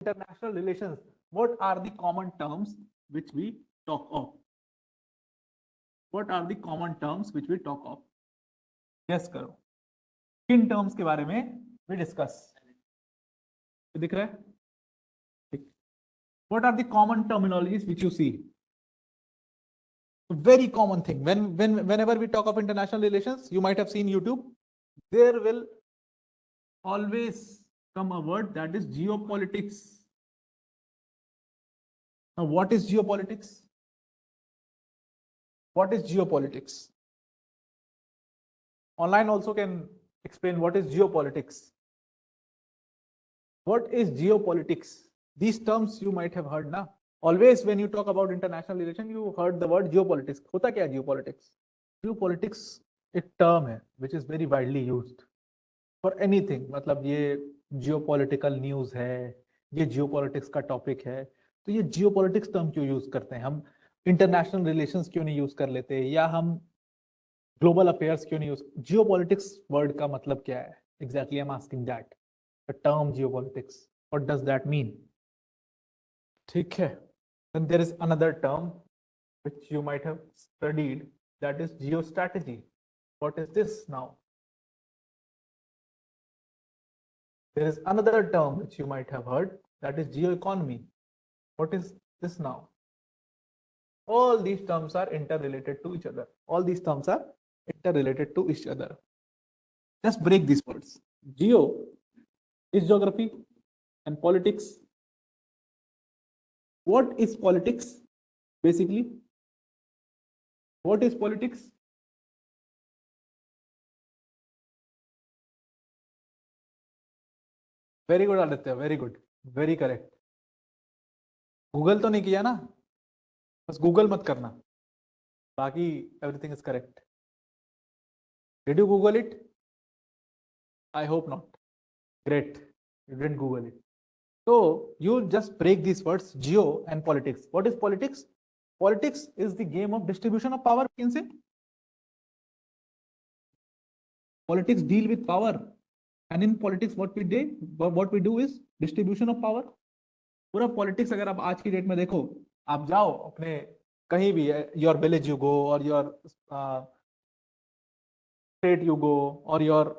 international relations, what are the common terms which we talk of? What are the common terms which we talk of? Guess करो किन terms के बारे में we discuss? दिख रहा है? What are the common terminologies which you see? Very common thing. Whenever we talk of international relations, you might have seen YouTube. There will always come a word that is geopolitics. Now, what is geopolitics? What is geopolitics? Online also can explain what is geopolitics. What is geopolitics? These terms you might have heard now. Always when you talk about international relation, you heard the word geopolitics. होता क्या है geopolitics? Geopolitics एक term है which is very widely used for anything. मतलब ये geopolitical news है, ये geopolitics का topic है, तो ये geopolitics term क्यों use करते हैं? हम international relations क्यों नहीं use कर लेते, या हम global affairs क्यों नहीं use? Geopolitics word का मतलब क्या है? Exactly, I'm asking that. The term geopolitics. What does that mean? ठीक है. Then there is another term which you might have studied, that is geostrategy. What is this now? There is another term which you might have heard, that is geoeconomy. What is this now? All these terms are interrelated to each other. All these terms are interrelated to each other. Just break these words. Geo is geography and politics. What is politics? Basically, what is politics? Very good, Aditya. Very good. Very correct. Google तो नहीं किया ना? बस Google मत करना. बाकी everything is correct. Did you Google it? I hope not. Great. You didn't Google it. So you just break these words, geo and politics. What is politics? Politics is the game of distribution of power. You can say politics deal with power, and in politics what we do is distribution of power. पूरा politics अगर आप आज की date में देखो, आप जाओ अपने कहीं भी, your village you go, or your state you go, or your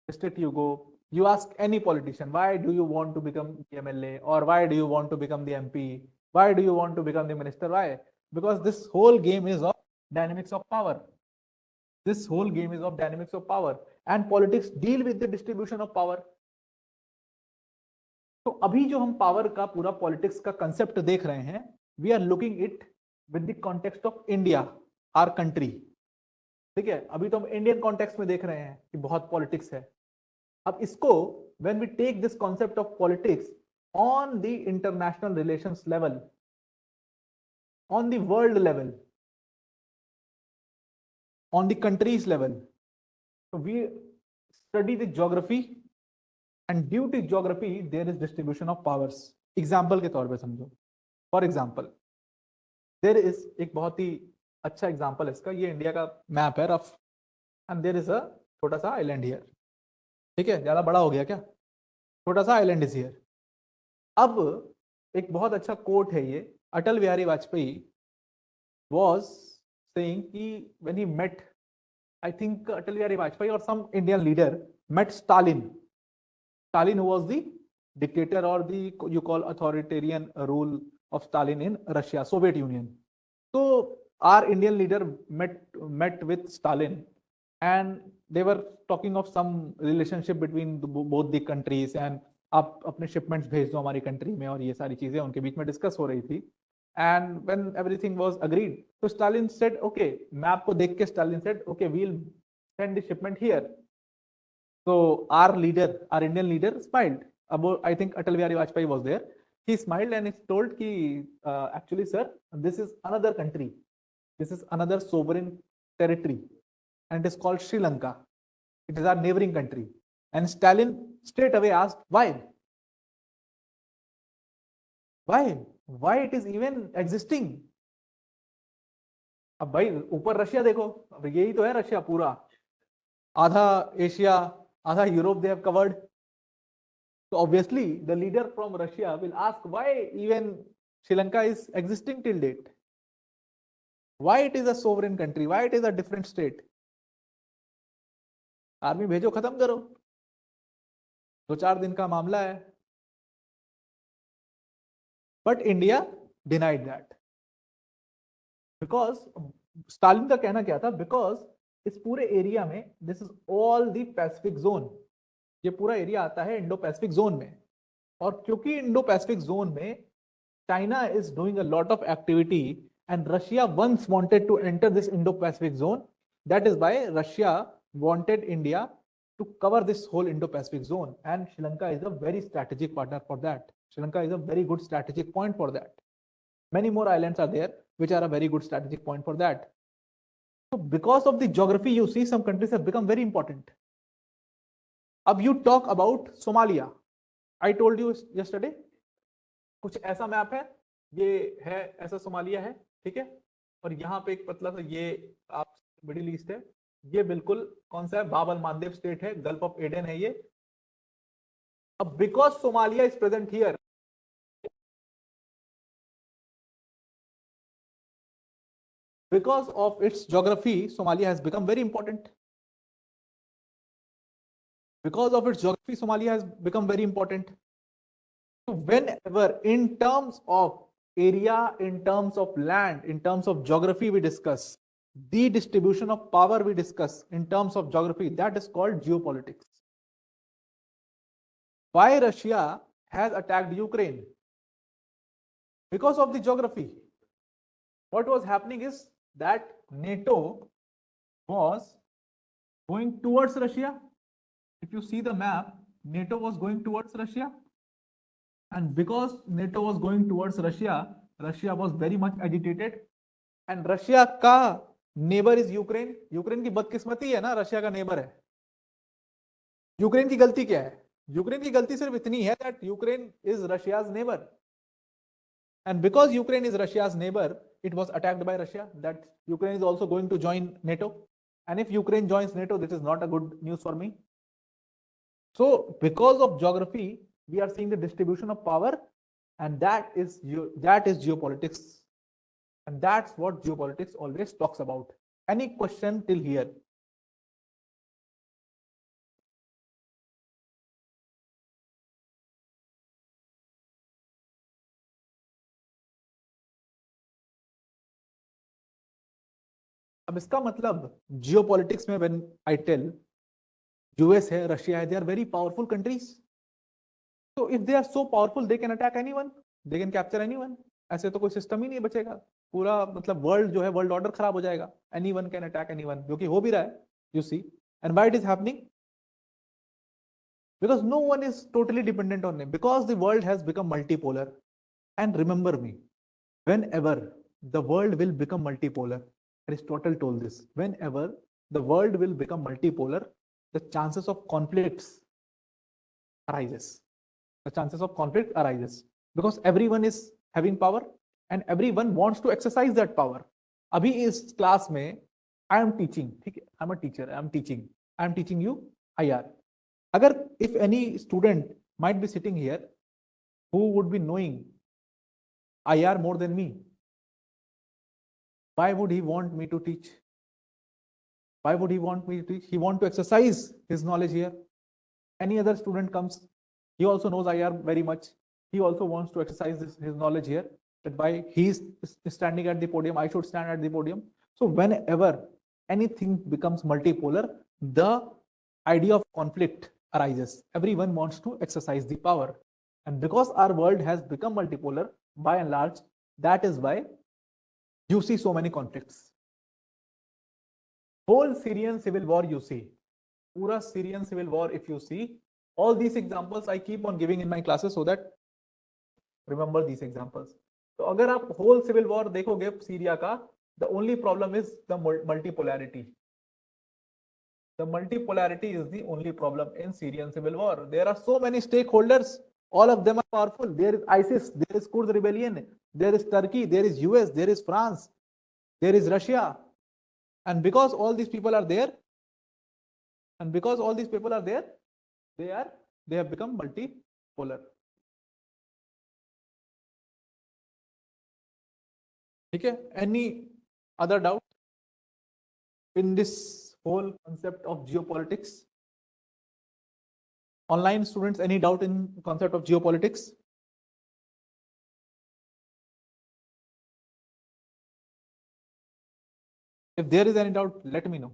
district you go, you ask any politician, why do you want to become the MLA, or why do you want to become the MP, why do you want to become the minister? Why? Because this whole game is of dynamics of power. This whole game is of dynamics of power, and politics deal with the distribution of power. तो अभी जो हम power का पूरा politics का concept देख रहे हैं, we are looking it with the context of India, our country. ठीक है, अभी तो हम इंडियन कॉन्टेक्स्ट में देख रहे हैं कि बहुत पॉलिटिक्स है. अब इसको when we take this concept of politics on the international relations level, on the world level, on the countries level, तो we study the geography, and due to geography there is distribution of powers. Example के तौर पे समझो. For example, there is एक बहुत ही अच्छा example है इसका. ये इंडिया का मैप है rough, and there is a छोटा सा आइलैंड हियर. ठीक है, ज्यादा बड़ा हो गया क्या? छोटा सा आइलैंड इज हियर. अब एक बहुत अच्छा कोट है ये. अटल बिहारी वाजपेयी was saying कि when he met, I think Atal Bihari Vajpayee or some Indian leader met Stalin, who was the dictator, or the you call authoritarian rule of Stalin in Russia, Soviet Union. So our Indian leader met with Stalin, and they were talking of some relationship between both the countries, and आप अपने shipments भेज दो हमारी country में, और ये सारी चीजें उनके बीच में discuss हो रही थी. And when everything was agreed, so Stalin said, okay, map को देख के Stalin said, okay, we'll send the shipment here. So our leader, our Indian leader smiled. I think Atal Bihari Vajpayee was there. He smiled and he told ki, actually sir, this is another country. This is another sovereign territory, and it is called Sri Lanka. It is our neighboring country. And Stalin straight away asked, why? Why it is even existing? अब भाई ऊपर Russia देखो, अब यही तो है Russia पूरा. आधा एशिया, आधा Europe they have covered. So obviously, the leader from Russia will ask why even Sri Lanka is existing till date. Why it is a sovereign country? Why it is a different state? Army भेजो, खत्म करो, 2-4 दिन का मामला है. But India denied that because Stalin का कहना क्या था, बिकॉज इस पूरे एरिया में this is all the Pacific zone, ये पूरा एरिया आता है इंडो पैसिफिक जोन में, और क्योंकि इंडो पैसिफिक जोन में China is doing a lot of activity and Russia once wanted to enter this Indo Pacific zone, that is why Russia wanted India to cover this whole Indo-Pacific zone, and Sri Lanka is a very strategic partner for that. Sri Lanka is a very good strategic point for that. Many more islands are there which are a very good strategic point for that. So because of the geography, you see some countries have become very important. अब you talk about Somalia. I told you yesterday, कुछ ऐसा map है, ये है ऐसा Somalia है, ठीक है, और यहाँ पे एक पतला सा ये आप मिडिल ईस्ट है, ये बिल्कुल कौन सा है, बाब अल मांदेब स्टेट है, गल्फ ऑफ एडन है ये. अब because Somalia is present here, because of its geography, Somalia has become very important. Because of its geography, Somalia has become very important. So whenever in terms of area, in terms of land, in terms of geography we discuss, the distribution of power we discuss in terms of geography, that is called geopolitics. Why Russia has attacked Ukraine? Because of the geography. What was happening is that NATO was going towards Russia. If you see the map, NATO was going towards Russia, and because NATO was going towards Russia, Russia was very much agitated, and Russia का neighbour is Ukraine. Ukraine की बदकिस्मती है ना, Russia का neighbour है. Ukraine की गलती क्या है? यूक्रेन की गलती सिर्फ इतनी है that Ukraine is Russia's neighbour, and because Ukraine is Russia's neighbour, it was attacked by Russia, that Ukraine is also going to join NATO, and if Ukraine joins NATO, this is not a good news for me. So because of geography, we are seeing the distribution of power, and that is geopolitics, and that's what geopolitics always talks about. Any question till here? अब इसका मतलब geopolitics में when I tell US है, Russia है, they are very powerful countries. तो if they are so powerful, they can attack anyone, they can capture anyone. ऐसे तो कोई सिस्टम ही नहीं बचेगा, पूरा मतलब वर्ल्ड जो है, वर्ल्ड ऑर्डर खराब हो जाएगा. एनीवन कैन अटैक एनीवन, जो कि हो भी रहा है, you see. And why it is happening? Because no one is totally dependent on them, because the world has become multipolar. And remember me, whenever the world will become multipolar, Aristotle told this, whenever the world will become multipolar, the chances of conflicts arises. The chances of conflict arises because everyone is having power and everyone wants to exercise that power. अभी इस class में I am teaching, ठीक है, I am a teacher, I am teaching you IR. अगर if any student might be sitting here who would be knowing IR more than me, why would he want me to teach? Why would he want me to teach? He want to exercise his knowledge here. Any other student comes, he also knows IR very much. He also wants to exercise his knowledge here. That why he is standing at the podium, I should stand at the podium. So whenever anything becomes multipolar, the idea of conflict arises. Everyone wants to exercise the power. And because our world has become multipolar, by and large, that is why you see so many conflicts. Whole Syrian civil war you see, pura Syrian civil war, if you see, all these examples I keep on giving in my classes so that remember these examples. तो अगर आप whole civil war देखोगे Syria का, the only problem is the multipolarity. The multipolarity is the only problem in Syrian civil war. There are so many stakeholders, all of them are powerful. There is ISIS, there is Kurd rebellion, there is Turkey, there is US, there is France, there is Russia. And because all these people are there, they have become multipolar. Polar. ठीक है, any other doubt in this whole concept of geopolitics? Online students, any doubt in concept of geopolitics? If there is any doubt, let me know.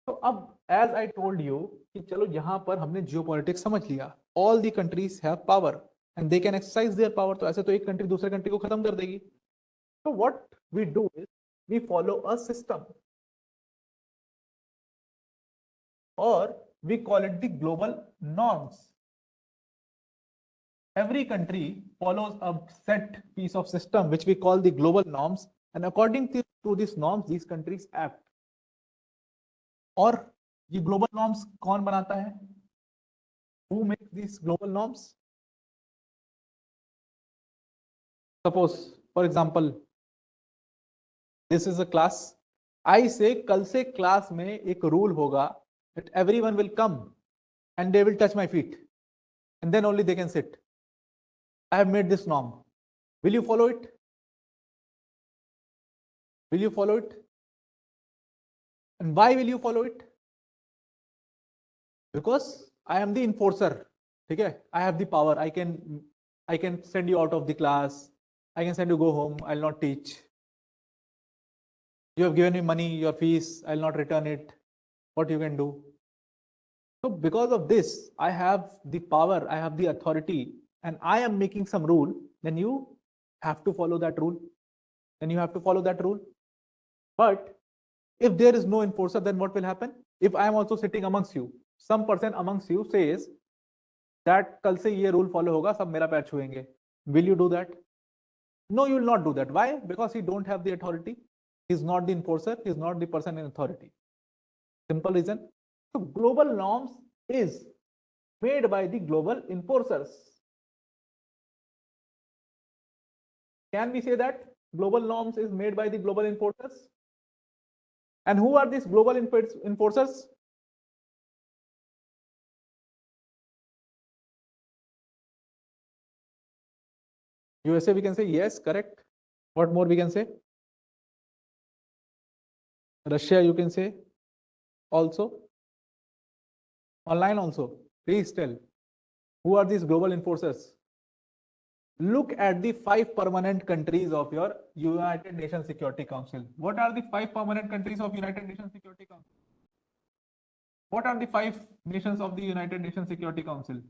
तो अब as I told you कि चलो यहाँ पर हमने geopolitics समझ लिया, all the countries have power and they can exercise their power, तो ऐसे तो एक कंट्री दूसरे कंट्री को खत्म कर देगी। So what we do is we follow a system or we call it the global norms. Every country follows a set piece of system which we call the global norms, and according to these norms these countries act. और ये global norms कौन बनाता है? Who makes these global norms? Suppose, for example, this is a class. I say कल से class में एक rule होगा that everyone will come and they will touch my feet and then only they can sit. I have made this norm. Will you follow it? Will you follow it? And why will you follow it? Because I am the enforcer. Okay? I have the power. I can send you out of the class. I can send you go home. I'll not teach. You have given me money, your fees. I'll not return it. What you can do? So because of this, I have the power. I have the authority, and I am making some rule. Then you have to follow that rule. Then you have to follow that rule. But if there is no enforcer, then what will happen? If I am also sitting amongst you, some person amongst you says that कल से ये rule follow होगा, सब मेरा पैर छुएंगे. Will you do that? No, you will not do that. Why? Because he don't have the authority. He is not the enforcer. He is not the person in authority. Simple reason. So global norms is made by the global enforcers. Can we say that global norms is made by the global enforcers? And who are these global enforcers? USA, we can say yes, correct. What more we can say? Russia, you can say also. Online also. Please tell. Who are these global enforcers? Look at the 5 permanent countries of your United Nations Security Council. What are the 5 permanent countries of United Nations Security Council? What are the 5 nations of the United Nations Security Council?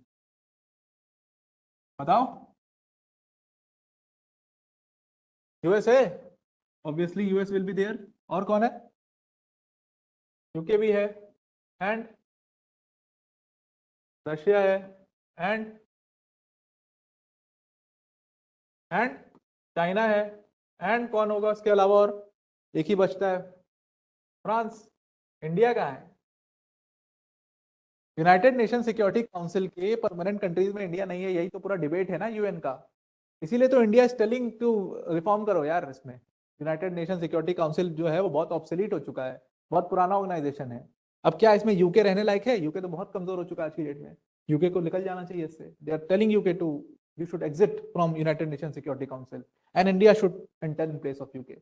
बताओ. USA, obviously US will be there. और कौन है? UK भी है, and Russia है, and China है, and कौन होगा उसके अलावा? और एक ही बचता है, फ्रांस. इंडिया कहाँ है? यूनाइटेड नेशन सिक्योरिटी काउंसिल के परमानेंट कंट्रीज में इंडिया नहीं है. यही तो पूरा डिबेट है ना यूएन का. इसीलिए तो India is telling to reform करो यार. इसमें यूनाइटेड नेशन सिक्योरिटी काउंसिल जो है वो बहुत ऑब्सोलीट हो चुका है, बहुत पुराना ऑर्गेनाइजेशन है. अब क्या इसमें यूके रहने लायक है? यूके तो बहुत कमजोर हो चुका है आज की डेट में. यूके को निकल जाना चाहिए इससे. They are telling UK to you should exit from United Nations Security Council and India should enter in place of UK.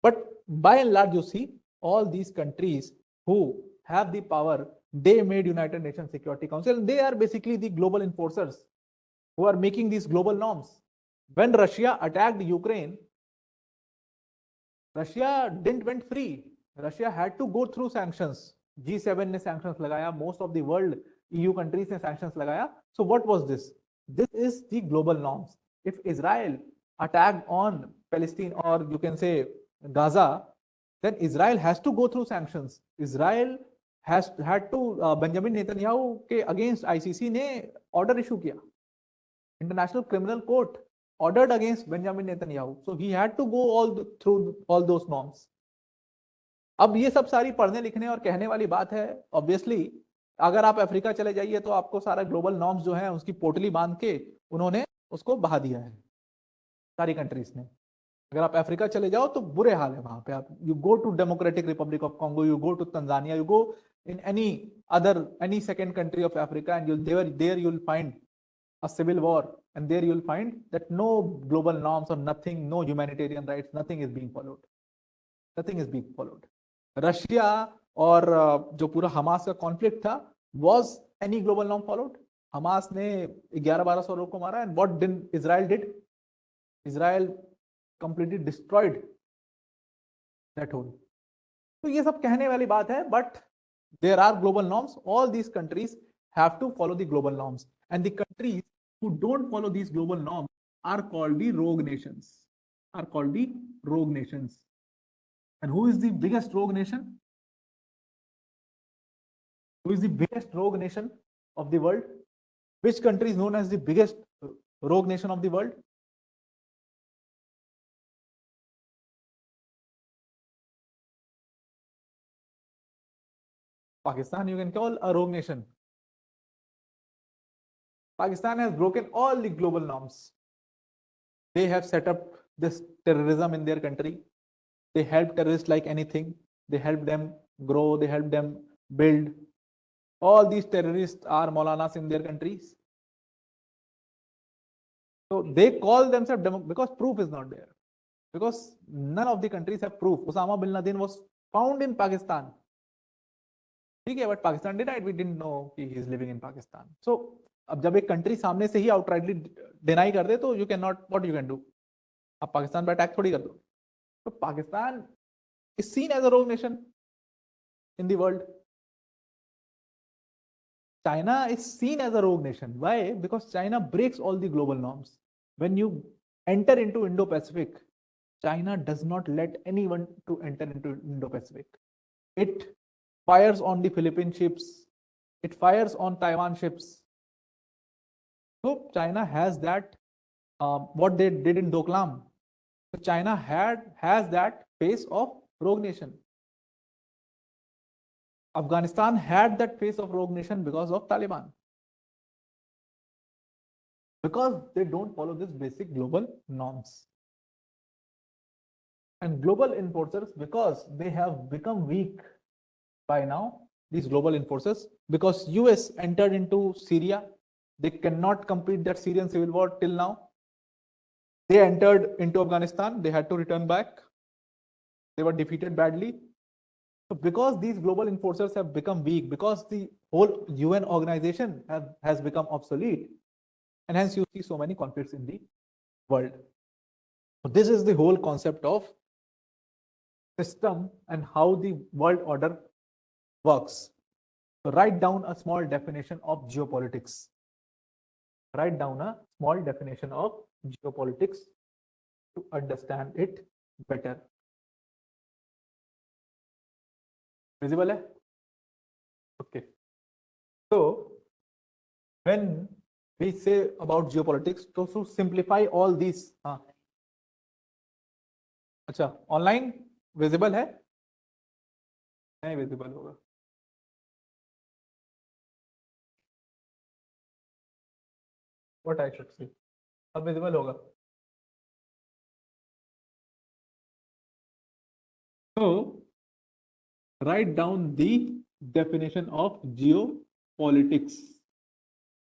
But by and large, you see all these countries who have the power, they made United Nations Security Council, and they are basically the global enforcers who are making these global norms. When Russia attacked Ukraine, Russia didn't went free. Russia had to go through sanctions. G7 ने sanctions लगाया, most of the world EU countries ने sanctions लगाया. So what was this? This is the global norms. If Israel attacked on Palestine, or you can say Gaza, then Israel has to go through sanctions. Israel has had to Benjamin Netanyahu के against ICC ने order issue किया. International Criminal Court ordered against Benjamin Netanyahu. So he had to go through all those norms. अब ये सब सारी पढ़ने लिखने और कहने वाली बात है. Obviously अगर आप अफ्रीका चले जाइए तो आपको सारा ग्लोबल नॉर्म्स जो है उसकी पोटली बांध के उन्होंने उसको बहा दिया है सारी कंट्रीज ने. अगर आप अफ्रीका चले जाओ तो बुरे हाल है वहां पे। आप you go to Democratic Republic of Congo, you go to Tanzania, you go in any second country of Africa, and you'll find a civil war, and there you'll find that no global norms or nothing, no humanitarian rights, nothing is being followed. Nothing is being followed. Russia और जो पूरा Hamas का conflict था, was any global norm followed? Hamas ने 11-1200 लोगों को मारा, and what did Israel did? Israel completely destroyed that whole. तो ये सब कहने वाली बात है, but there are global norms. All these countries have to follow the global norms, and the countries who don't follow these global norms are called the rogue nations. Are called the rogue nations. And who is the biggest rogue nation? Who is the biggest rogue nation of the world? Which country is known as the biggest rogue nation of the world? Pakistan, you can call a rogue nation. Pakistan has broken all the global norms. They have set up this terrorism in their country. They help terrorists like anything. They help them grow. They help them build. All these terrorists are Maulanas in their countries. So they call themselves because proof is not there. Because none of the countries have proof. Osama bin Laden was found in Pakistan. ठीक है, but Pakistan denied. We didn't know he is living in Pakistan. So अब जब एक country सामने से ही outrightly deny कर दे तो you cannot, what you can do? आप पाकिस्तान पर अटैक थोड़ी कर दो. तो Pakistan is seen as a rogue nation in the world. China is seen as a rogue nation. Why? Because China breaks all the global norms. When you enter into Indo-Pacific, China does not let anyone to enter into Indo-Pacific. It fires on the Philippine ships. It fires on Taiwan ships. So China has that, what they did in Doklam. So China has that face of rogue nation. Afghanistan had that face of rogue nation because of Taliban. Because they don't follow this basic global norms. And global enforcers, because they have become weak by now, these global enforcers, because US entered into Syria, they cannot complete that Syrian civil war till now. They entered into Afghanistan, they had to return back. They were defeated badly. So because these global enforcers have become weak, because the whole UN organization has become obsolete, and hence you see so many conflicts in the world. So this is the whole concept of system and how the world order works. So write down a small definition of geopolitics. Write down a small definition of geopolitics to understand it better. Visible hai? Okay. So when we say about geopolitics, to simplify all these, अच्छा online visible है? नहीं visible होगा. What I should say? अब visible होगा. So write down the definition of geopolitics.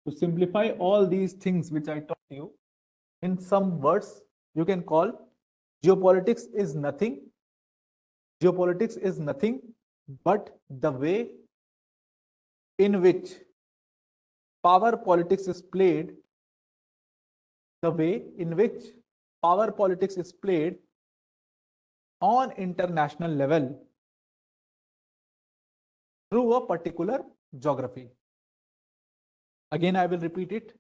To simplify all these things which I taught you in some words, you can call geopolitics is nothing. Geopolitics is nothing but the way in which power politics is played, the way in which power politics is played on international level through a particular geography. Again, I will repeat it.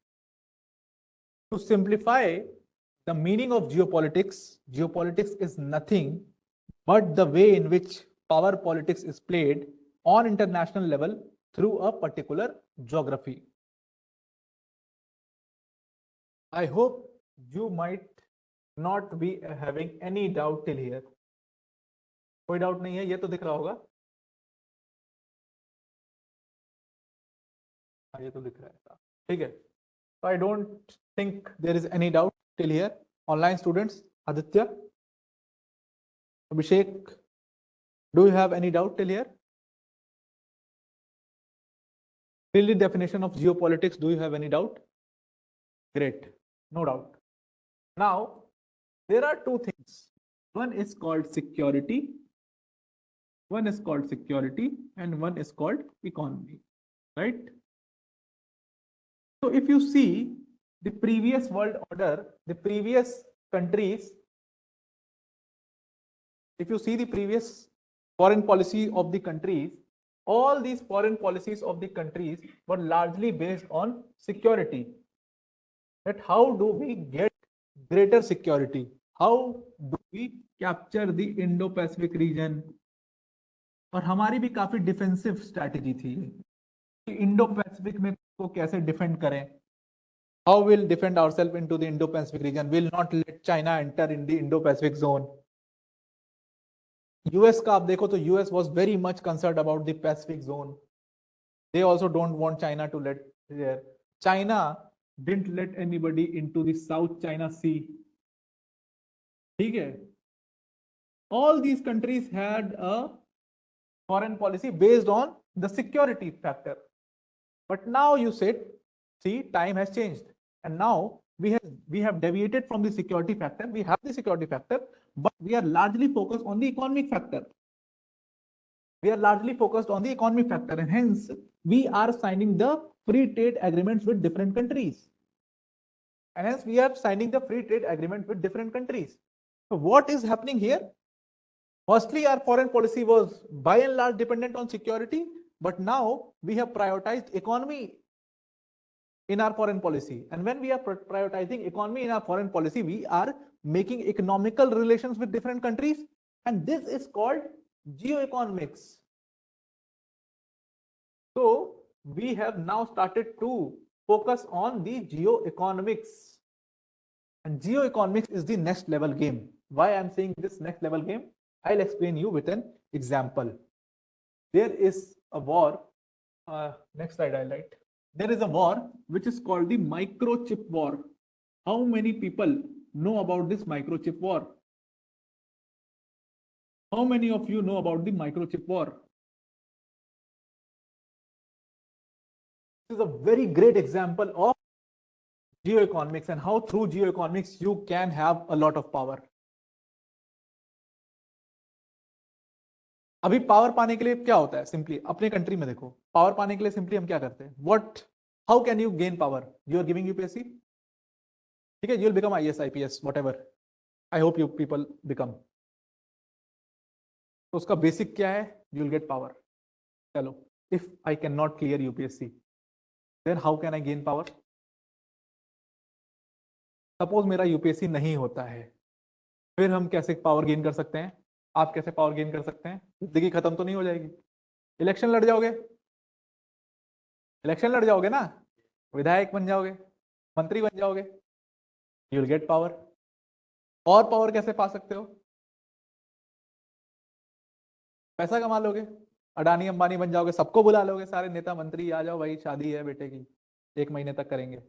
To simplify the meaning of geopolitics, geopolitics is nothing but the way in which power politics is played on international level through a particular geography. I hope you might not be having any doubt till here. कोई doubt नहीं है, ये तो दिख रहा होगा. ये तो दिख रहा है, ठीक है. So I don't think there is any doubt till here. Online students, Aditya, Abhishek, do you have any doubt till here? Till the definition of geopolitics, do you have any doubt? Great, no doubt. Now, there are two things. One is called security, and one is called economy, right? So if you see the previous world order, the previous countries, if you see the previous foreign policy of the countries, all these foreign policies of the countries were largely based on security. That how do we get greater security? How do we capture the Indo-Pacific region? और हमारी भी काफी defensive strategy थी कि Indo Pacific में को कैसे defend करें. How will defend ourselves into the Indo-Pacific region? Will not let China enter in the Indo-Pacific zone. US का आप देखो तो US was very much concerned about the Pacific zone. They also don't want China to let there. China didn't let anybody into the South China Sea. ठीक है. All these countries had a foreign policy based on the security factor. But now you said, see, time has changed. And now we have deviated from the security factor. We have the security factor, but we are largely focused on the economic factor. And hence we are signing the free trade agreements with different countries. So what is happening here? Firstly, our foreign policy was by and large dependent on security, but now we have prioritized economy in our foreign policy. And when we are prioritizing economy in our foreign policy, we are making economical relations with different countries, and this is called geoeconomics. So we have now started to focus on the geoeconomics, and geoeconomics is the next level game. Why I'm saying this next level game? I'll explain you with an example. There is a war. Next slide, highlight. There is a war which is called the microchip war. How many people know about this microchip war? How many of you know about the microchip war? This is a very great example of geoeconomics and how through geoeconomics you can have a lot of power. अभी power पाने के लिए क्या होता है? Simply अपने country में देखो, पावर पाने के लिए सिंपली हम क्या करते हैं? What, how can you gain power? You are giving UPSC, ठीक है, you will become IAS IPS whatever, I hope you people become. तो उसका बेसिक क्या है? You will get power. चलो, if I can not clear UPSC, then how can I gain power? Suppose मेरा UPSC नहीं होता है, फिर हम कैसे पावर गेन कर सकते हैं? आप कैसे पावर गेन कर सकते हैं? जिंदगी खत्म तो नहीं हो जाएगी. इलेक्शन लड़ जाओगे, ना, विधायक बन जाओगे, मंत्री बन जाओगे, यू विल गेट पावर. और पावर कैसे पा सकते हो? पैसा कमा लोगे, अडानी अंबानी बन जाओगे, सबको बुला लोगे, सारे नेता मंत्री आ जाओ भाई, शादी है बेटे की, 1 महीने तक करेंगे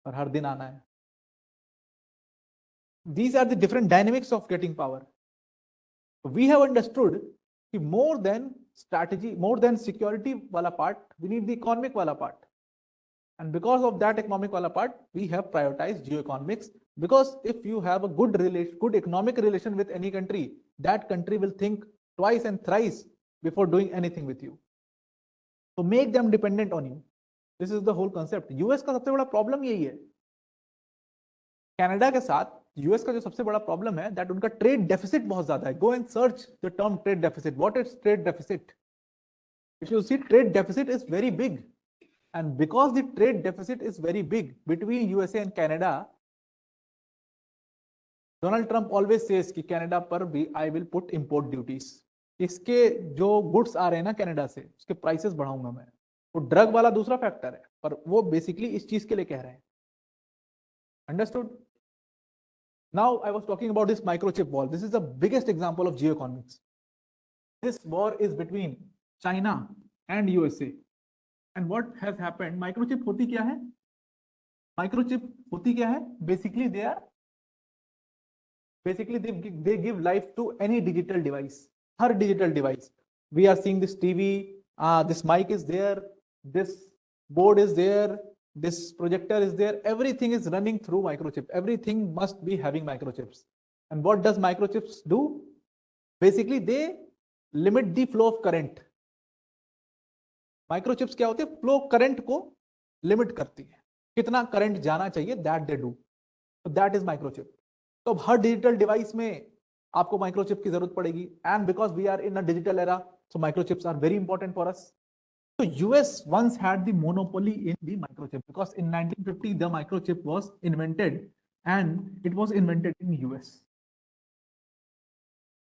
और हर दिन आना है. These are the different dynamics of getting power. We have understood कि more than strategy, more than security वाला part, we need the economic वाला part. And because of that economic wala part, we have prioritized geoeconomics, because if you have a good economic relation with any country, that country will think twice and thrice before doing anything with you. So make them dependent on you. This is the whole concept. US का सबसे बड़ा problem यही है. Canada के साथ US का जो सबसे बड़ा प्रॉब्लम है, दैट उनका ट्रेड डेफिसिट बहुत ज्यादा है. Go and search the term trade deficit. What is trade deficit? If you see, trade deficit is very big. And because the trade deficit is very big between USA and Canada, Donald Trump always says कि Canada पर भी I will put import duties. इसके जो goods आ रहे हैं ना Canada से, उसके प्राइसेस बढ़ाऊंगा मैं. वो ड्रग वाला दूसरा फैक्टर है, पर वो बेसिकली इस चीज के लिए कह रहे हैं. Understood? Now I was talking about this microchip war. This is the biggest example of geoeconomics. This war is between China and USA. And what has happened? Microchip होती क्या है? Microchip होती क्या है? Basically they are Basically, they give life to any digital device. Her digital device. We are seeing this TV, this mic is there, this board is there, this projector is there. Everything is running through microchip. Everything must be having microchips. And what does microchips do? Basically, they limit the flow of current. Microchips क्या होते हैं? Flow current को limit करती है, कितना current जाना चाहिए, that they do. तो दैट इज माइक्रोचिप. तो हर डिजिटल डिवाइस में आपको माइक्रोचिप की जरूरत पड़ेगी. And because we are in a digital era, so microchips are very important for us. So US once had the monopoly in the microchip because in 1950 the microchip was invented and it was invented in US.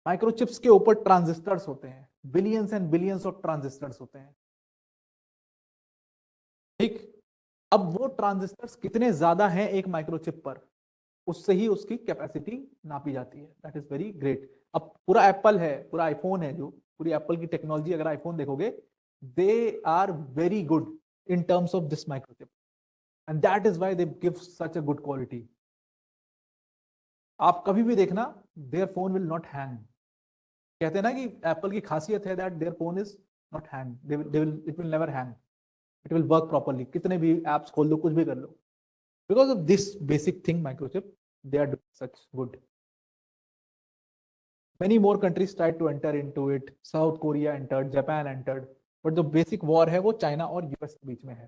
Microchips के ऊपर transistors होते हैं, billions and billions of transistors होते हैं. ठीक, अब वो transistors कितने ज्यादा हैं एक माइक्रोचिप पर, उससे ही उसकी कैपेसिटी नापी जाती है. That is very great. अब पूरा एप्पल है, पूरा आईफोन है, जो पूरी एप्पल की टेक्नोलॉजी, अगर आईफोन देखोगे, they are very good in terms of this microchip, and that is why they give such a good quality. आप कभी भी देखना, their phone will not hang. कहते हैं ना कि एप्पल की खासियत है that their phone is not hang. It will never hang. It will work properly. कितने भी apps खोल लो, कुछ भी कर लो. Because of this basic thing, microchip, they are doing such good. Many more countries tried to enter into it. South Korea entered, Japan entered. But जो basic war है वो China और यूएस के बीच में है.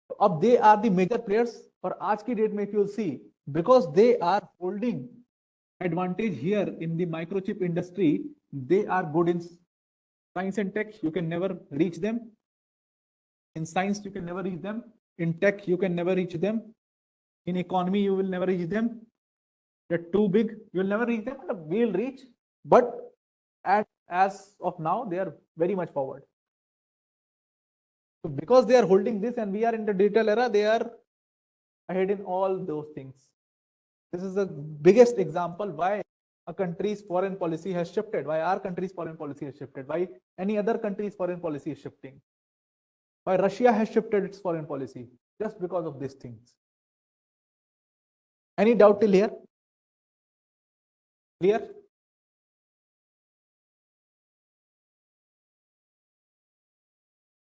तो अब they are the major players. और आज की डेट में if you see, because they are holding advantage here in the microchip industry, they are good in science and tech. You can never reach them. In science you can never reach them. In tech you can never reach them. In economy you will never reach them. They are too big. You will never reach them. We will reach, but as of now they are very much forward. So because they are holding this and we are in the digital era, they are ahead in all those things. This is the biggest example why a country's foreign policy has shifted, why our country's foreign policy has shifted, why any other country's foreign policy is shifting, why Russia has shifted its foreign policy, just because of these things. Any doubt till here? Clear?